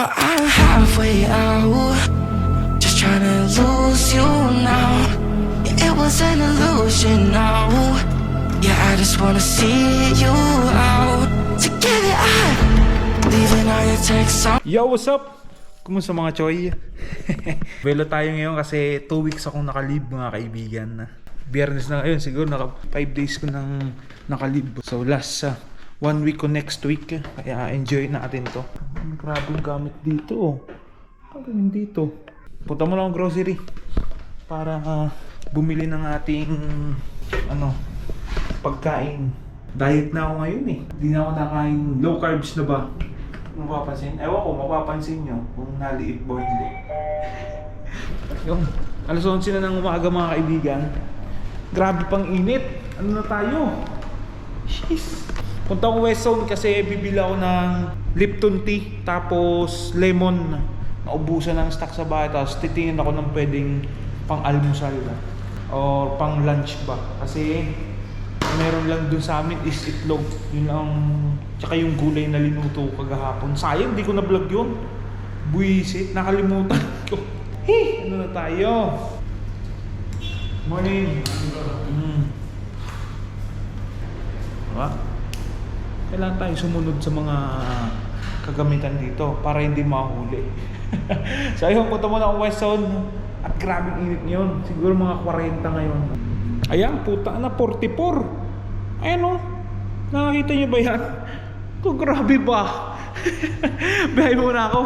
I'm halfway out, just trying to lose you now. Yeah, it was an illusion now. Yeah, I just wanna see you out. Together I'm leaving all your texts on. Yo, what's up? Kumusta mga choy? Velo tayo ngayon kasi 2 weeks akong nakalib mga kaibigan. Biyernes na ngayon, siguro 5 days ko nang nakalib. So last 1 week ko next week. Kaya enjoy natin to. Grabe yung gamit dito oh. Pagkain dito. Punta mo lang ang grocery para bumili ng ating pagkain. Diet na ako ngayon eh. Hindi na ako nakain. Low carbs na ba? Mapapansin? Ewan ko, mapapansin nyo kung naliit ba o hindi. Yung alas 11 na ng umaga mga kaibigan. Grabe pang init. Ano na tayo? Jeez. Punta akong West Zone kasi bibili ako ng Lipton tea tapos lemon. Naubusan ng stock sa bahay tapos titingin ako ng pwedeng pang almusal o pang lunch ba. Kasi meron lang dun sa amin is itlog. Yun lang. Tsaka yung gulay na linuto kagahapon. Sayang, di ko na-vlog yun. Buisit, nakalimutan ko. Hey! Ano na tayo? Morning. Diba? Kailangan tayo sumunod sa mga kagamitan dito para hindi mahuli. So ayun, punta muna ang West Zone. At grabing init ngayon. Siguro mga 40 ngayon. Ayan, puta na, 44. Ayan o. Nakakita nyo ba yan? Ito, grabe ba? Bihay muna ako.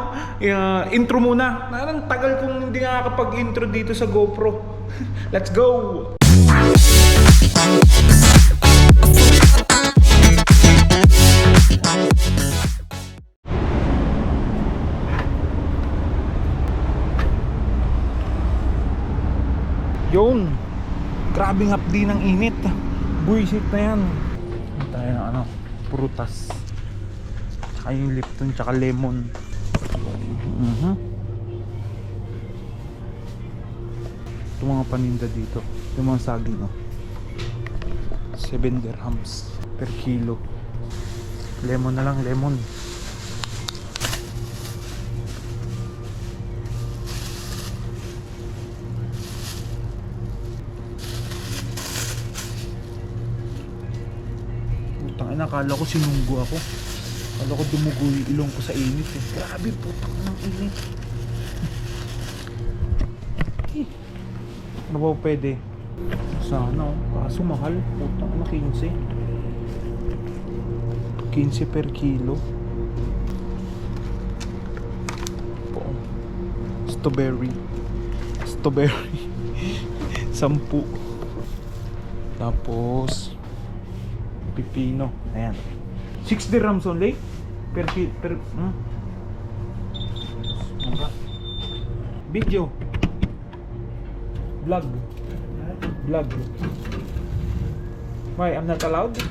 Intro muna. Ang tagal kong hindi nakakapag-intro dito sa GoPro. Let's go! Yun! Grabing hapdi ng init. Buisit na yan. Hindi tayo ng prutas. Tsaka yung Lipton, tsaka lemon. Ito mga paninda dito. Ito mga saging 7 dirhams per kilo. Lemon na lang, lemon. Akala ko sinunggo ako. Akala ko dumugo yung ilong ko sa init eh. Grabe, putang ng init. Ano ba pwede? Sana oh. Kaso mahal. Putang na 15. 15 per kilo. Strawberry. Strawberry. 10. Tapos pipino. Ayan. 6 dirhams only per video. Vlog. Why? I'm not allowed? 4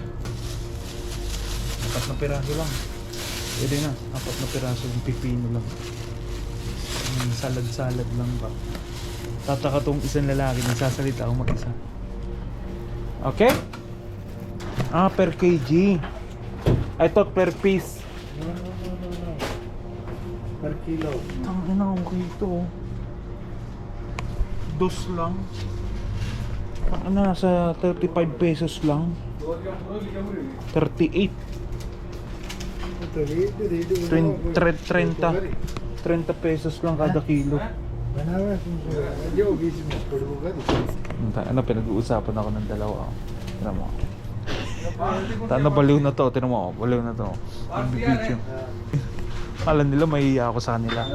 na piraso lang. Pwede na. 4 na piraso yung pipino lang. Salad lang ba? Tataka tong isang lalaki. Nagsasalita ako mag-isa. Okay? Per kg. I thought per piece. No. Per kilo. Tangin na okay ito. Dos lang. Nasa 35 pesos lang. 38. 30 pesos lang kada kilo. Ano, pinag-uusapan ako ng dalawa. Tira mo. Baliw na to. Tira mo. Baliw na to. Video. Alam nila mahihiya ako sa kanila.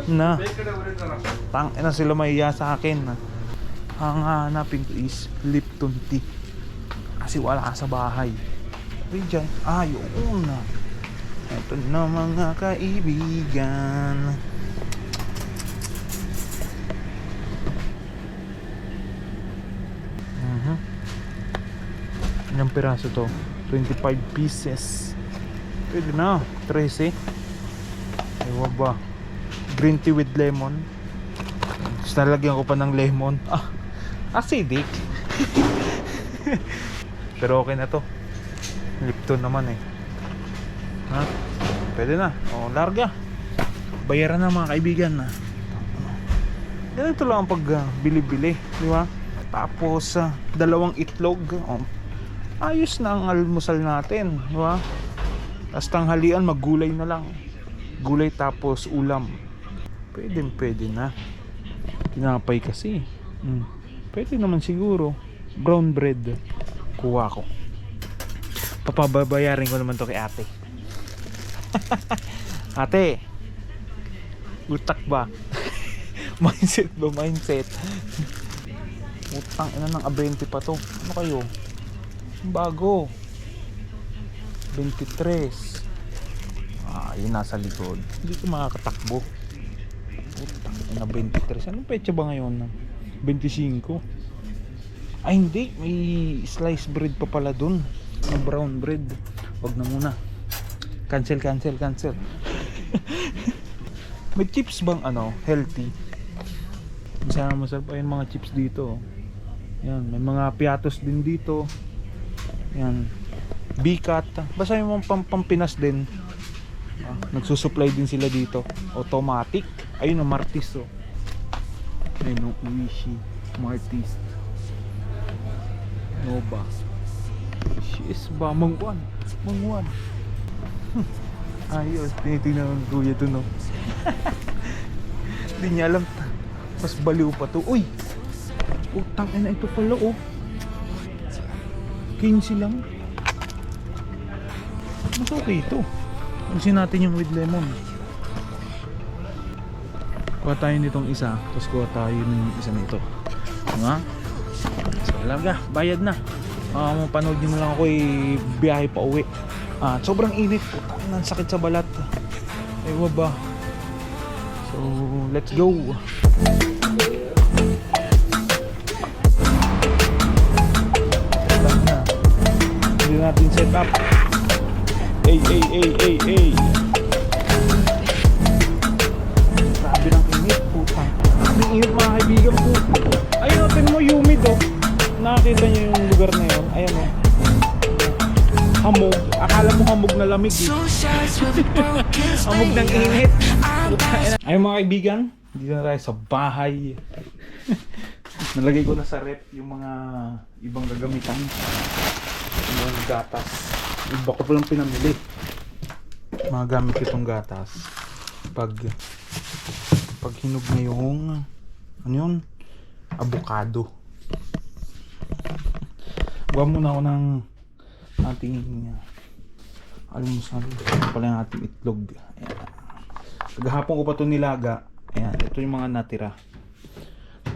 Tangina sila mahihiya sa akin. Ang hanapin ko is Lipton tea. Kasi wala sa bahay. Ay dyan. Yun na. Ito na mga kaibigan. Ilang piraso to? 25 pieces. Pwede na. 13. Ewa ba? Green tea with lemon. Tapos nalagyan ko pa ng lemon. Acidic. Pero okay na to. Lipton naman eh. Pwede na. Larga. bayaran na mga kaibigan na. Ganito lang ang pag bili-bili, di ba? Tapos dalawang itlog. Ayos na ang almusal natin, di ba? Tapos tanghalian maggulay na lang. Gulay tapos ulam. Pwede na. Tinapay kasi. Pwede naman siguro. Brown bread. Kuha ko. Papabayarin ko naman to kay ate. Ate, utak ba? Mindset ba? Mindset. Utang ina ng A20 pa to. Ano kayo? Bago. 23. Yun nasa likod. Hindi ko makakatakbo. Utang ina 23. Anong petsa ba ngayon? 25. Ay hindi. May sliced bread pa pala dun. Na brown bread. Wag na muna. Cancel. May chips bang healthy? Sana masarap pa yung mga chips dito. Yan, may mga piatos din dito. Yan. Bicat. Basta yung mga pampinas din. Nagsusupply din sila dito. Automatic. Ayun Martis Ayun Uishi Martis. Nova. She's ba? Mangwan. Ayos. Tinitingnan ng kuya to no. Hindi niya alam. Mas baliw pa to. Uy! Utang ina ito pala 15 lang. Mas okay ito. Usin natin yung with lemon. Kuha tayo nitong isa. Tapos kuha tayo ng isa nito. Diba? So talaga, bayad na. Mapanood nyo na lang ako biyahe pa uwi. Sobrang init. Utang ina, sakit sa balat. Ewa ba? So let's go. Hindi natin set up. Ay. Grabe ng init, putang. Ang init mga kaibigan po. Ayun, natin mo humid Nakakita nyo yung lugar na yun. Ayan hamog. Akala mo hamog na lamig Hamog ng init. Ayun mga kaibigan, dito na tayo sa bahay. Nalagay ko na sa rep yung mga ibang gagamitan. Yung mga gatas. Iba ko palang pinamili. Magamit ko itong gatas pag hinog na yung avocado. Gawa muna ako ng ating almusal. Ito pala yung ating itlog. Kagahapon ko pa ito nilaga. Ayan, ito yung mga natira.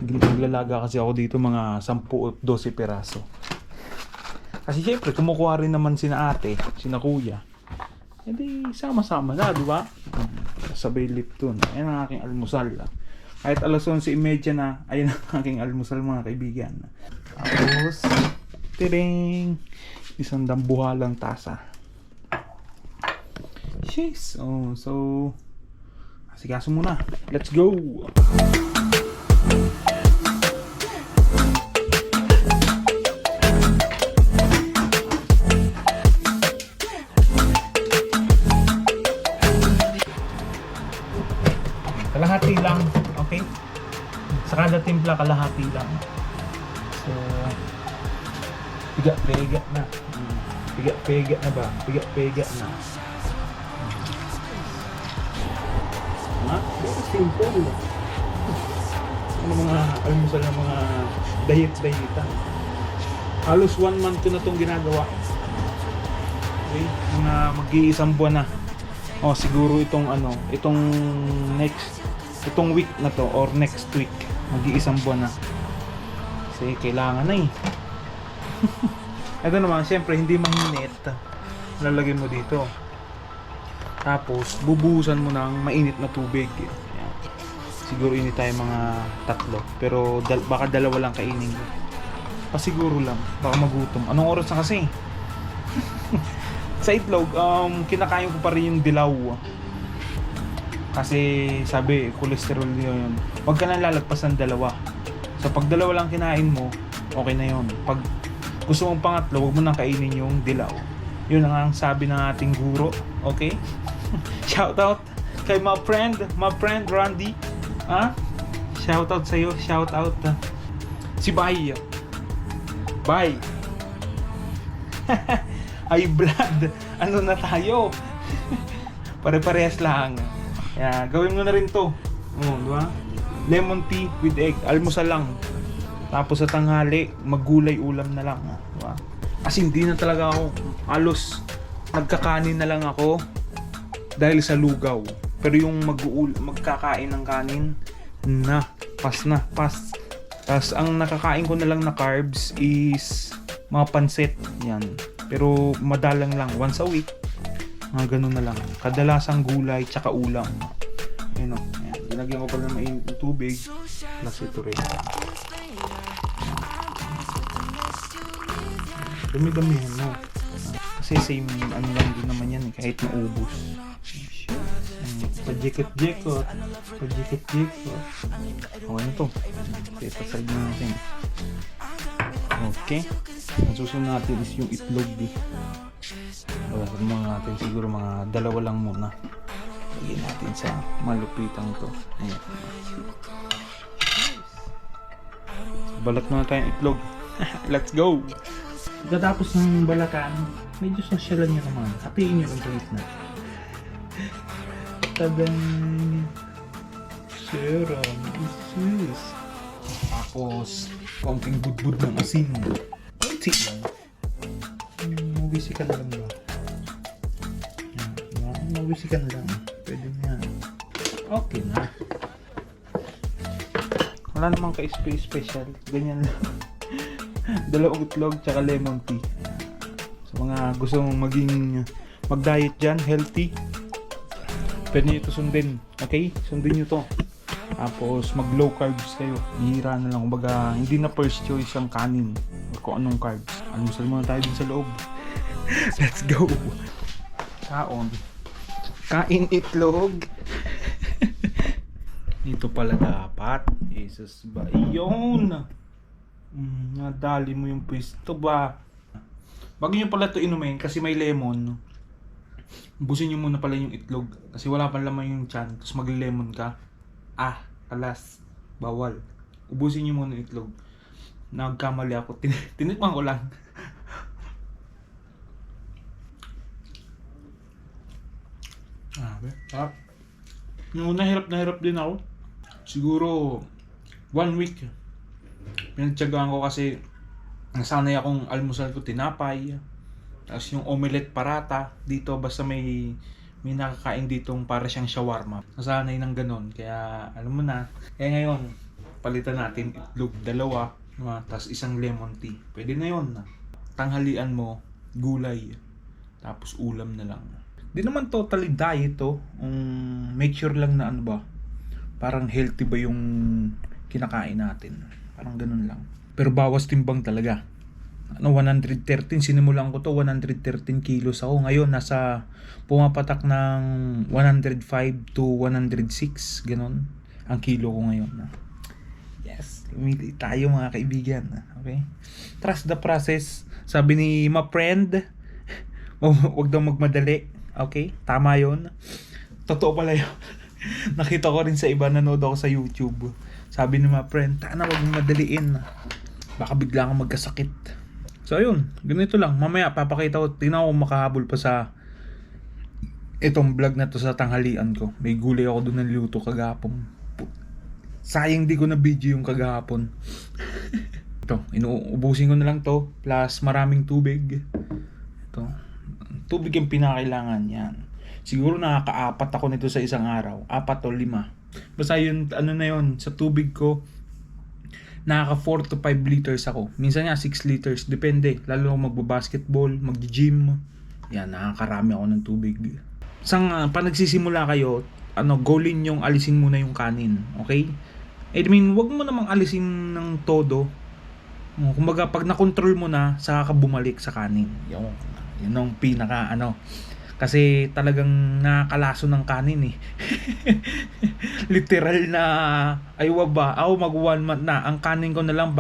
Naglalaga kasi ako dito mga 10 o 12 peraso. Kasi syempre kumukuha rin naman sina ate, sina kuya. Hindi sama-sama na, di ba? Sabay Lipton. Ayan ang aking almusal. Kahit alas 11:30 na, ayan ang aking almusal mga kaibigan. Tapos, tiring! Isang dambuhalang tasa. Jeez! So, asikaso muna. Let's go! Kalahati lang, okay? Sa kada timpla, kalahati lang. So, piga na. Piga na ba? Piga na. Simple. Ano mga almusal ng mga diet-dietan. Halos 1 month ko na itong ginagawa. Okay? Mga mag-iisang buwan na. Siguro itong itong week na to or next week mag-iisang buwan na kasi kailangan na ito naman syempre hindi mainit, lalagay mo dito tapos bubuhusan mo ng mainit na tubig. Ayan. Siguro init tayo mga 3 pero baka 2 lang kainin ko pasiguro lang baka magutom. Anong oras na kasi? Sa itlog, kinakain ko pa rin yung dilaw. Kasi sabi, cholesterol yun. Huwag ka na lalagpas ng 2. So pag 2 lang kinain mo, okay na yun. Pag gusto mong pangatlo, huwag mo nang kainin yung dilaw. Yun ang sabi ng ating guro. Okay? Shoutout kay my friend Randy. Ha? Shoutout sa'yo, shoutout. Si Bay. Bay. Ay, blood. Ano na tayo? Pare-parehas lang. Kaya, gawin mo na rin to. Di ba? Lemon tea with egg. Almusal lang. Tapos sa tanghali, maggulay ulam na lang. Diba? Kasi hindi na talaga ako halos nagkakanin na lang ako dahil sa lugaw. Pero yung magkakain ng kanin, pas. Tapos ang nakakain ko na lang na carbs is mga pansit. Yan. Pero madalang lang, once a week. Mga ganun na lang. Kadalasang gulay, tsaka ulam. Ayun o. Ayan. Ginagyan ko pala ng mainit na tubig. Plus ito rin. Dami-damihan mo. Kasi same ano lang din naman yan kahit naubos. Pajikot-jikot. Okay na to. Okay, pasag na natin. Okay. Ang susunod natin is yung itlog. Mga natin siguro mga 2 lang muna. Lagyan natin sa malupitang to. Ayan. Balat muna tayong itlog. Let's go! Pagkatapos ng balakan, medyo sosyalan nyo naman. Hatiin nyo ang tuwit na. Tadang! Serum, isus. Tapos, konting budbud ng asin. Konti lang. Mabisi ka na lang ba? Mabisi ka na lang. Pwede na yan. Okay na. Wala namang ka-special. Ganyan lang. 2 itlog tsaka lemon tea. Sa mga gusto mong mag-diet dyan, healthy, pwede nyo ito sundin. Okay? Sundin nyo to. Tapos mag-low carbs kayo. Hihira na lang. Kumbaga, hindi na first choice ang kanin o kung anong carbs. Almusal muna tayo din sa loob. Let's go! Kain itlog. Dito pala dapat. Jesus ba? Iyon! Nadali mo yung pwesto ba? Bago nyo pala ito inumin kasi may lemon. Ubusin nyo muna pala yung itlog kasi wala pa laman yung tiyan. Tapos mag-lemon ka. Alas. Bawal. Ubusin nyo muna yung itlog. Nagkamali ako. Tinikman ko lang. Yung una hirap din ako. Siguro 1 week. Pinagtsagaan ko kasi nasanay akong almusal ko tinapay. Tapos yung omelette parata dito basta may nakakain ditong para siyang shawarma. Nasanay ng ganon. Kaya alam mo na. Kaya ngayon palitan natin itlog 2. Tapos isang lemon tea. Pwede na yun. Tanghalian mo gulay. Tapos ulam na lang. Di naman totally diet to. Make sure lang na ano ba. Parang healthy ba yung kinakain natin. Parang ganun lang. Pero bawas timbang talaga. 113, sinimulan ko to 113 kilos ako. Ngayon nasa pumapatak ng 105 to 106, ganun ang kilo ko ngayon. Yes, lumili tayo mga kaibigan. Okay? Trust the process. Sabi ni my friend, wag daw magmadali. Okay? Tama 'yon. Totoo pala 'yon. Nakita ko rin sa iba, nanood ako sa YouTube. Sabi ni my friend, wag mong madaliin. Baka bigla kang magkasakit. So ayun, ganito lang. Mamaya papakita ko, tingnan ko makahabol pa sa itong vlog na to sa tanghalian ko. May gulay ako doon ng luto kagapon. Sayang di ko na video yung kagapon. Ito, inuubusin ko na lang to. Plus maraming tubig. Ito, tubig yung pinakailangan yan. Siguro nakaka-4 ako nito sa isang araw. 4 o 5. Basta yun, ano na yun, sa tubig ko, nakaka 4 to 5 liters ako. Minsan nga 6 liters, depende. Lalo kung magbabasketball, mag-gym. Yan, nakakarami ako ng tubig. Pa nagsisimula kayo, goalin yung alisin muna yung kanin. Okay? I mean, wag mo namang alisin ng todo. Kumbaga, pag na-control mo na, saka ka bumalik sa kanin. Yun ang pinaka, kasi talagang nakakalaso ng kanin eh. Literal na ako mag 1 month na. Ang kanin ko na lang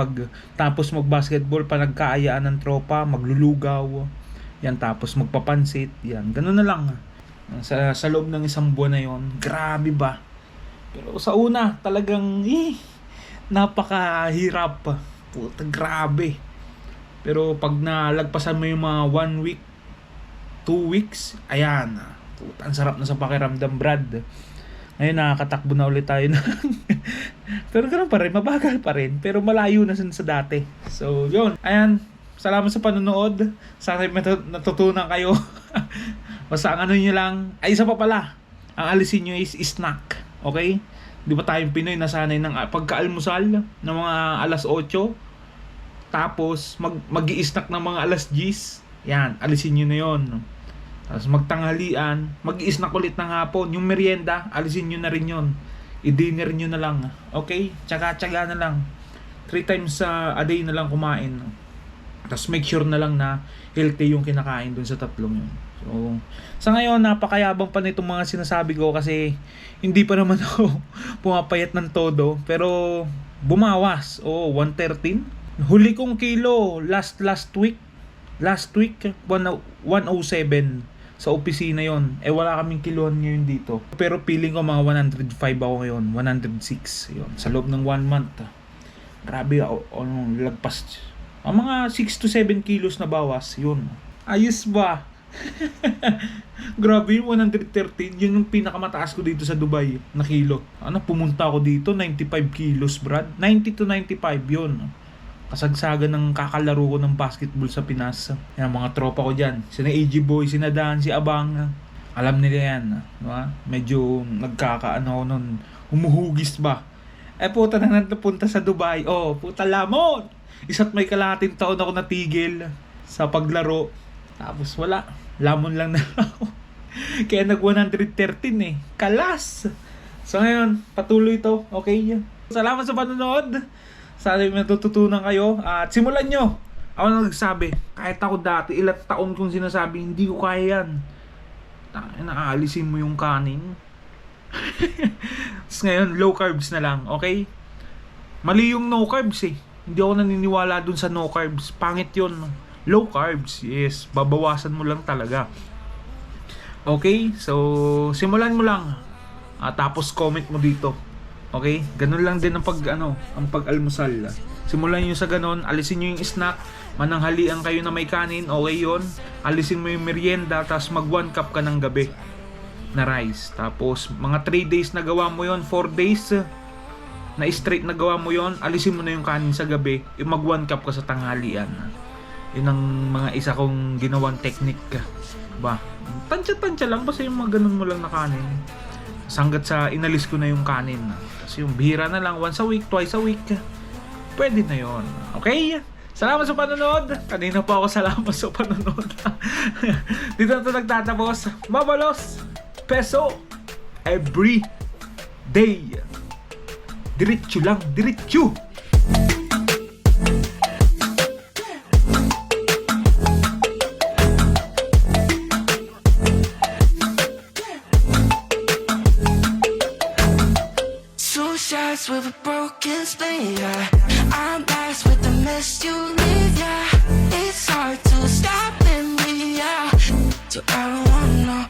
tapos mag-basketball pa nagkaayaan ng tropa, maglulugaw. Yan, tapos magpapansit. Yan, ganoon na lang. Sa loob ng isang buwan na yon, grabe ba? Pero sa una, talagang napakahirap. Puta, grabe. Pero pag nalagpasan mo yung mga 1 week, 2 weeks, ayan. Puta, ang sarap na sa pakiramdam, Brad. Ngayon nakakatakbo na ulit tayo pero ganoon pa rin, mabagal pa rin, pero malayo na sa dati. So yun, ayan, salamat sa panonood. Sana natutunan kayo. Basta ang ano nyo lang, ay isa pa pala, ang alisin nyo is snack, okay? Di ba tayong Pinoy nasanay ng pagkaalmusal ng mga alas 8, tapos mag-i-snack ng mga alas 10, yan, alisin nyo na yon. Tapos magtanghalian, mag-i-snack ulit ng hapon. Yung merienda, alisin nyo na rin yun. I-dinner nyo na lang. Okay? Tsaga-tsaga na lang. 3 times a day na lang kumain. Tapos make sure na lang na healthy yung kinakain dun sa tatlong yun. So, sa ngayon, napakayabang pa na itong mga sinasabi ko kasi hindi pa naman ako pumapayat ng todo. Pero bumawas. 113. Huli kong kilo last week. Last week, 107 sa opisina yon. Wala kaming kiloan ngayon dito. Pero feeling ko mga 105 ako ngayon. 106. Yun. Sa loob ng 1 month. Grabe ako. Lagpas. Ang mga 6 to 7 kilos na bawas. Yun. Ayos ba? Grabe yung 113. Yun yung pinakamataas ko dito sa Dubai na kilo. Pumunta ako dito 95 kilos, Brad. 90 to 95 yun. Kasagsagan ng kakalaro ko ng basketball sa Pinas. Yan, mga tropa ko dyan. Sina AG Boy, sina Dan, si Abang. Alam nila yan. Diba? Medyo nagkakaano ako nun. Humuhugis ba? Puta na napunta sa Dubai. Puta lamon! Isa't may kalahating taon ako natigil sa paglaro. Tapos wala. Lamon lang na ako. Kaya nag 113 Kalas! So ngayon, patuloy to. Okay? Salamat sa panonood. Sana may natutunan kayo at simulan nyo. Ako na nagsabi, kahit ako dati, ilang taon kong sinasabi, hindi ko kaya yan. Naaalisin mo yung kanin. Tapos ngayon, low carbs na lang, okay? Mali yung no carbs Hindi ako naniniwala dun sa no carbs. Pangit yun. Low carbs, yes. Babawasan mo lang talaga. Okay? So, simulan mo lang. Tapos comment mo dito. Okay? Ganun lang din ang pag-almusal. Simulan nyo sa ganun, alisin nyo yung snack, mananghalian kayo na may kanin, okay yun. Alisin mo yung merienda, tapos mag 1 cup ka ng gabi na rice. Tapos, mga 3 days na gawa mo yon, 4 days na straight na gawa mo yon, alisin mo na yung kanin sa gabi, mag 1 cup ka sa tanghalian. Yun ang mga isa kong ginawang technique. Ba? Tansya-tansya lang, basta yung mga ganun mo lang na kanin. Hanggat sa inalis ko na yung kanin. Kasi yung bihira na lang, once a week, twice a week, pwede na yon. Okay? Salamat sa panonood. Kanina pa ako salamat sa panonood. Dito na ito nagtatapos. Mabalos peso every day. Diretso lang, diretso. Shots with a broken spleen, yeah. I'm blessed with the mess you leave, yeah. It's hard to stop in me, yeah. So I don't wanna know